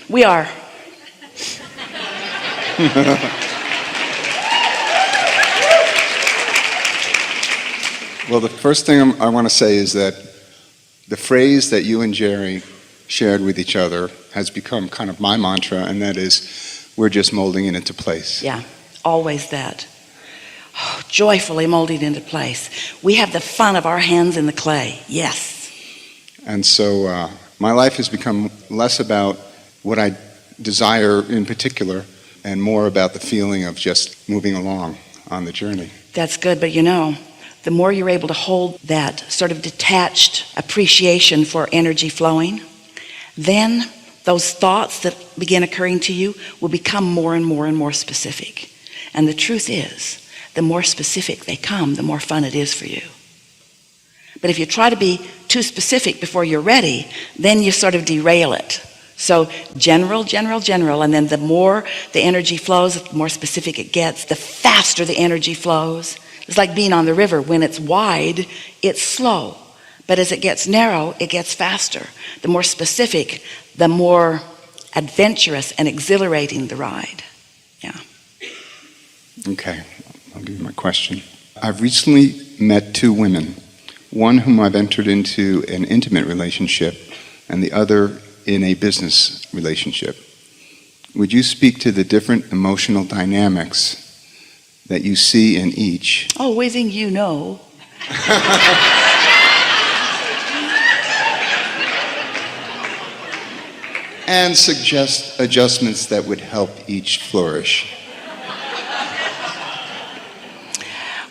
We are. Well, the first thing I want to say is that the phrase that you and Jerry shared with each other has become kind of my mantra, and that is, we're just molding it into place. Yeah, always that. Oh, joyfully molding into place. We have the fun of our hands in the clay, yes. And so my life has become less about what I desire in particular, and more about the feeling of just moving along on the journey. That's good, but the more you're able to hold that sort of detached appreciation for energy flowing, then those thoughts that begin occurring to you will become more and more and more specific. And the truth is, the more specific they come, the more fun it is for you. But if you try to be too specific before you're ready, then you sort of derail it. So general, and then the more the energy flows, the more specific it gets, the faster the energy flows. It's like being on the river. When it's wide, it's slow. But as it gets narrow, it gets faster. The more specific, the more adventurous and exhilarating the ride. Yeah. Okay, I'll give you my question. I've recently met two women, one whom I've entered into an intimate relationship, and the other in a business relationship. Would you speak to the different emotional dynamics that you see in each? Oh, we think you know. And suggest adjustments that would help each flourish.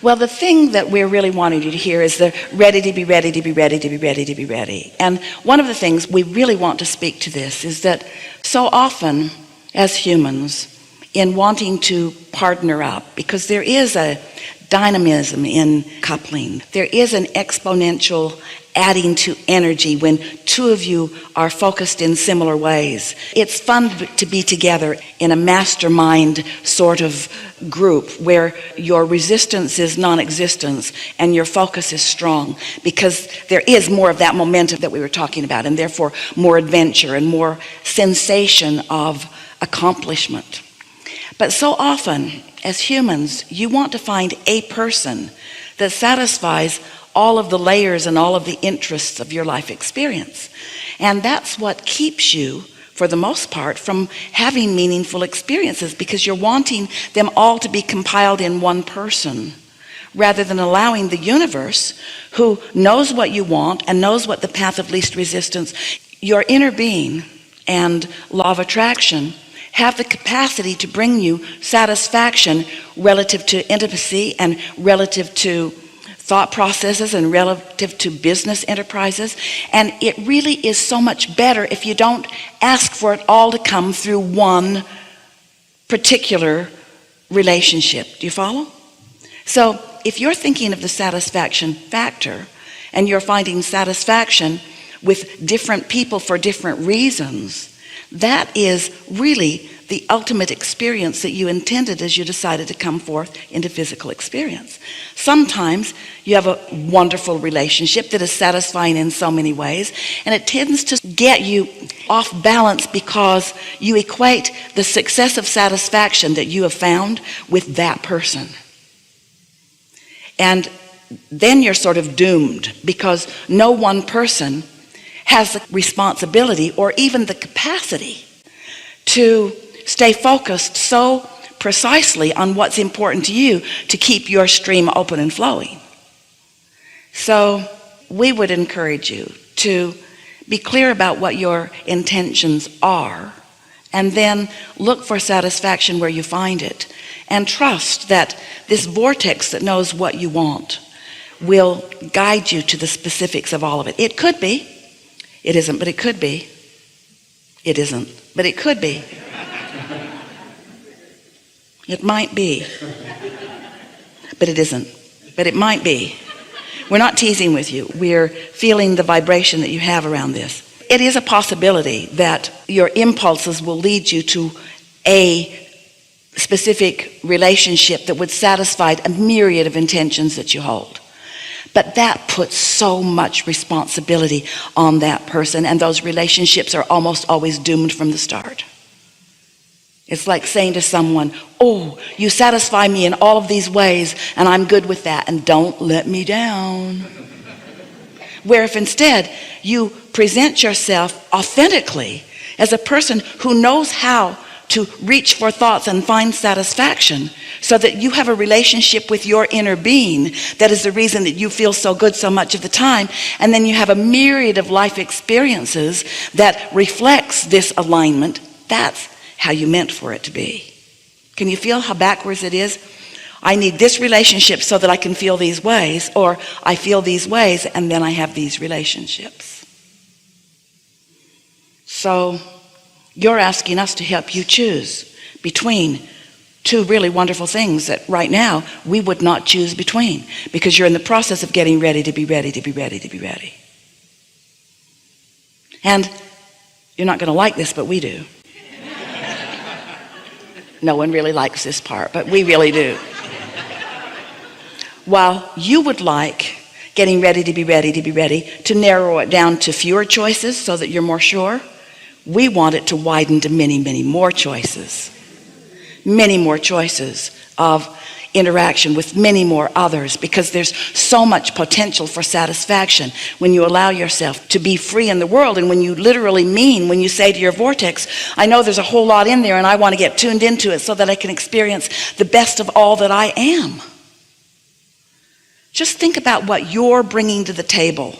Well, the thing that we're really wanting you to hear is the ready to be ready to be ready to be ready to be ready. And one of the things we really want to speak to this is that so often as humans, in wanting to partner up, because there is a dynamism in coupling, there is an exponential adding to energy when two of you are focused in similar ways. It's fun to be together in a mastermind sort of group where your resistance is non-existence and your focus is strong, because there is more of that momentum that we were talking about, and therefore more adventure and more sensation of accomplishment. But so often as humans, you want to find a person that satisfies all of the layers and all of the interests of your life experience. And that's what keeps you, for the most part, from having meaningful experiences, because you're wanting them all to be compiled in one person, rather than allowing the universe, who knows what you want and knows what the path of least resistance, your inner being and law of attraction have the capacity to bring you satisfaction relative to intimacy and relative to thought processes and relative to business enterprises. And it really is so much better if you don't ask for it all to come through one particular relationship. Do you follow? So if you're thinking of the satisfaction factor and you're finding satisfaction with different people for different reasons, that is really the ultimate experience that you intended as you decided to come forth into physical experience. Sometimes you have a wonderful relationship that is satisfying in so many ways, and it tends to get you off balance because you equate the success of satisfaction that you have found with that person. And then you're sort of doomed, because no one person has the responsibility or even the capacity to stay focused so precisely on what's important to you to keep your stream open and flowing. So we would encourage you to be clear about what your intentions are, and then look for satisfaction where you find it, and trust that this vortex that knows what you want will guide you to the specifics of all of it. It could be, it isn't, but it could be. It isn't, but it could be. It might be, but it isn't, but it might be. We're not teasing with you. We're feeling the vibration that you have around this. It is a possibility that your impulses will lead you to a specific relationship that would satisfy a myriad of intentions that you hold. But that puts so much responsibility on that person, and those relationships are almost always doomed from the start. It's like saying to someone, oh, you satisfy me in all of these ways, and I'm good with that, and don't let me down. Where if instead you present yourself authentically as a person who knows how to reach for thoughts and find satisfaction, so that you have a relationship with your inner being that is the reason that you feel so good so much of the time, and then you have a myriad of life experiences that reflects this alignment. That's how you meant for it to be. Can you feel how backwards it is? I need this relationship so that I can feel these ways, or I feel these ways and then I have these relationships. So you're asking us to help you choose between two really wonderful things that right now we would not choose between, because you're in the process of getting ready to be ready to be ready to be ready. And you're not going to like this, but we do. No one really likes this part, but we really do. While you would like getting ready to be ready to be ready to narrow it down to fewer choices so that you're more sure, we want it to widen to many, many more choices. Many more choices of interaction with many more others, because there's so much potential for satisfaction when you allow yourself to be free in the world, and when you literally mean, when you say to your vortex, I know there's a whole lot in there and I want to get tuned into it so that I can experience the best of all that I am. Just think about what you're bringing to the table,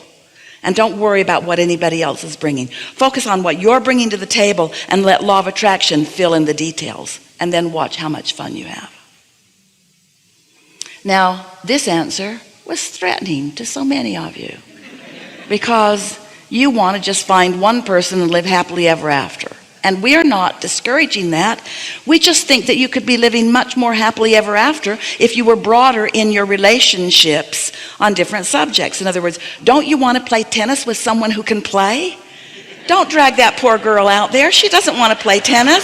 and don't worry about what anybody else is bringing. Focus on what you're bringing to the table and let law of attraction fill in the details, and then watch how much fun you have. Now, this answer was threatening to so many of you, because you want to just find one person and live happily ever after. And we are not discouraging that. We just think that you could be living much more happily ever after if you were broader in your relationships on different subjects. In other words, don't you want to play tennis with someone who can play? Don't drag that poor girl out there. She doesn't want to play tennis.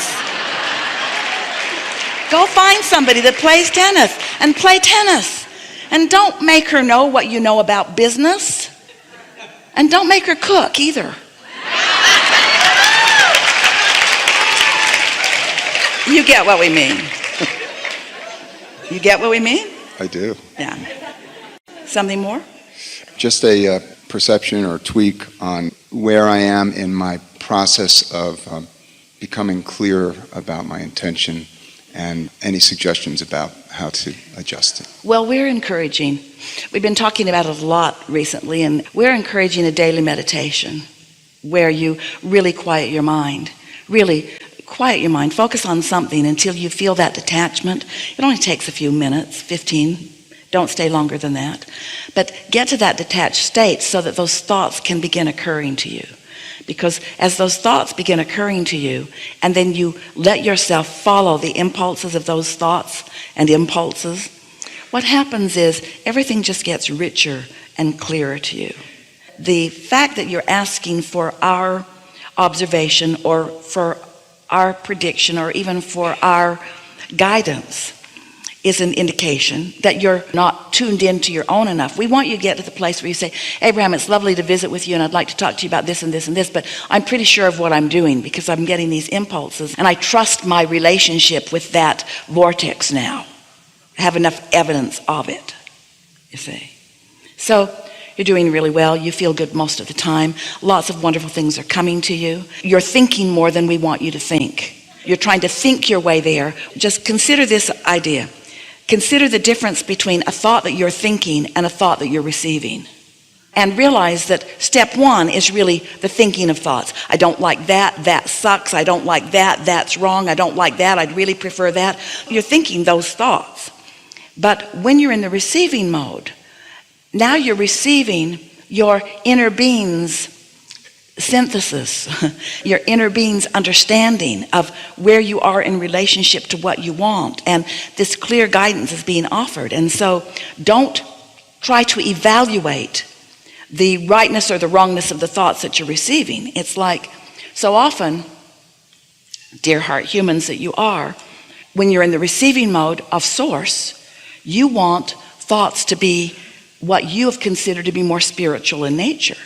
Go find somebody that plays tennis and play tennis. And don't make her know what you know about business. And don't make her cook either. You get what we mean. You get what we mean? I do. Yeah. Something more? Just a perception or tweak on where I am in my process of becoming clearer about my intention, and any suggestions about how to adjust it. Well, we've been talking about it a lot recently, and we're encouraging a daily meditation where you really quiet your mind. Really quiet your mind. Focus on something until you feel that detachment. It only takes a few minutes, 15. Don't stay longer than that. But get to that detached state so that those thoughts can begin occurring to you. Because as those thoughts begin occurring to you, and then you let yourself follow the impulses of those thoughts and impulses, what happens is everything just gets richer and clearer to you. The fact that you're asking for our observation, or for our prediction, or even for our guidance, is an indication that you're not tuned into your own enough. We want you to get to the place where you say, Abraham, it's lovely to visit with you, and I'd like to talk to you about this and this and this, but I'm pretty sure of what I'm doing because I'm getting these impulses, and I trust my relationship with that vortex now. I have enough evidence of it, you see. So you're doing really well. You feel good most of the time. Lots of wonderful things are coming to you. You're thinking more than we want you to think. You're trying to think your way there. Just consider this idea. Consider the difference between a thought that you're thinking and a thought that you're receiving. And realize that step one is really the thinking of thoughts. I don't like that. That sucks. I don't like that. That's wrong. I don't like that. I'd really prefer that. You're thinking those thoughts. But when you're in the receiving mode, now you're receiving your inner being's synthesis, your inner being's understanding of where you are in relationship to what you want. And this clear guidance is being offered. And so don't try to evaluate the rightness or the wrongness of the thoughts that you're receiving. It's like so often, dear heart humans that you are, when you're in the receiving mode of source, you want thoughts to be what you have considered to be more spiritual in nature.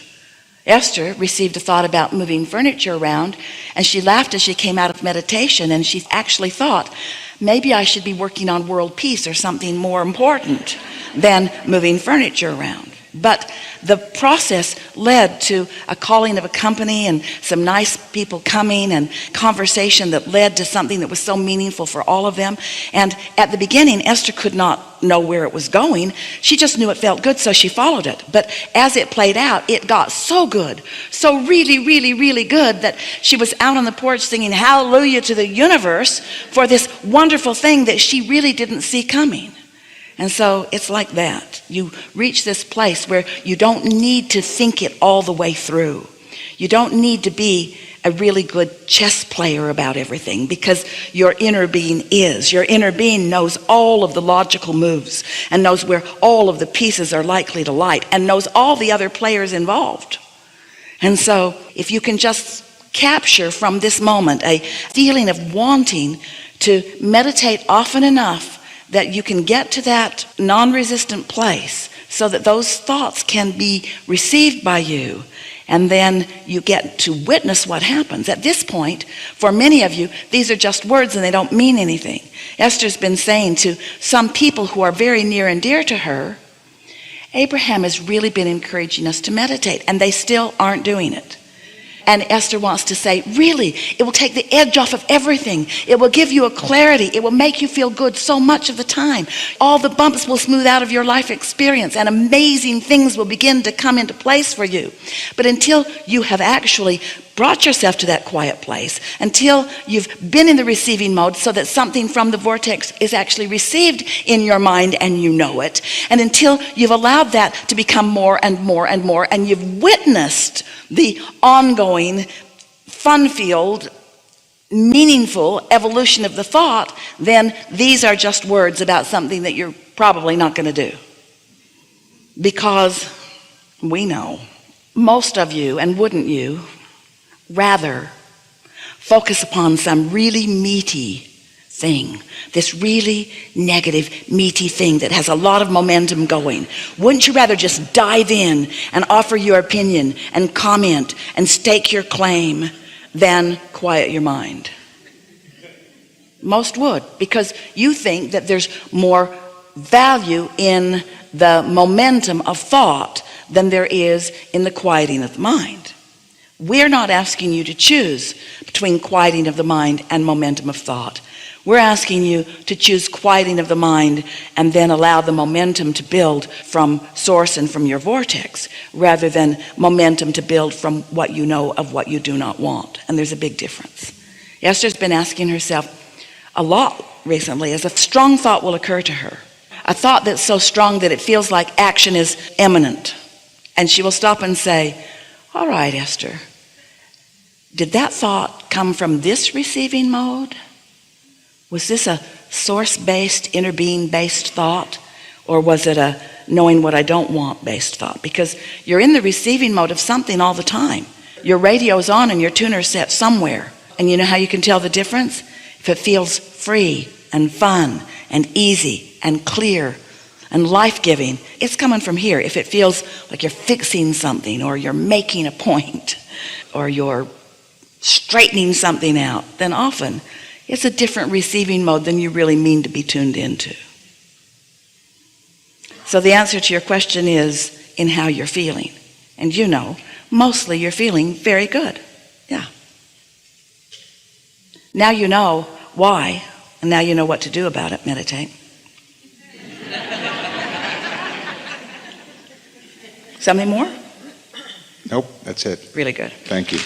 Esther received a thought about moving furniture around, and she laughed as she came out of meditation, and she actually thought, maybe I should be working on world peace or something more important than moving furniture around. But the process led to a calling of a company and some nice people coming and conversation that led to something that was so meaningful for all of them. And at the beginning, Esther could not know where it was going. She just knew it felt good, so she followed it. But as it played out, it got so good, so really, really, really good, that she was out on the porch singing hallelujah to the universe for this wonderful thing that she really didn't see coming. And so it's like that. You reach this place where you don't need to think it all the way through. You don't need to be a really good chess player about everything, because your inner being is. Your inner being knows all of the logical moves and knows where all of the pieces are likely to lie and knows all the other players involved. And so if you can just capture from this moment a feeling of wanting to meditate often enough that you can get to that non-resistant place so that those thoughts can be received by you, and then you get to witness what happens. At this point, for many of you, these are just words and they don't mean anything. Esther's been saying to some people who are very near and dear to her, Abraham has really been encouraging us to meditate, and they still aren't doing it. And Esther wants to say, really, it will take the edge off of everything. It will give you a clarity. It will make you feel good so much of the time. All the bumps will smooth out of your life experience, and amazing things will begin to come into place for you. But until you have actually brought yourself to that quiet place, until you've been in the receiving mode so that something from the vortex is actually received in your mind and you know it, and until you've allowed that to become more and more and more, and you've witnessed the ongoing, fun-filled, meaningful evolution of the thought, then these are just words about something that you're probably not going to do. Because we know, most of you, and wouldn't you, rather focus upon some really meaty thing, this really negative, meaty thing that has a lot of momentum going. Wouldn't you rather just dive in and offer your opinion and comment and stake your claim than quiet your mind? Most would, because you think that there's more value in the momentum of thought than there is in the quieting of the mind. We're not asking you to choose between quieting of the mind and momentum of thought. We're asking you to choose quieting of the mind and then allow the momentum to build from source and from your vortex, rather than momentum to build from what you know of what you do not want. And there's a big difference. Esther's been asking herself a lot recently, as a strong thought will occur to her. A thought that's so strong that it feels like action is imminent. And she will stop and say, all right, Esther, did that thought come from this receiving mode? Was this a source-based, inner being-based thought? Or was it a knowing what I don't want-based thought? Because you're in the receiving mode of something all the time. Your radio's on and your tuner's set somewhere. And you know how you can tell the difference? If it feels free and fun and easy and clear and life-giving, it's coming from here. If it feels like you're fixing something, or you're making a point, or you're straightening something out, then often it's a different receiving mode than you really mean to be tuned into. So the answer to your question is in how you're feeling. And you know, mostly you're feeling very good. Yeah. Now you know why, and now you know what to do about it. Meditate. Something more? Nope, that's it. Really good. Thank you.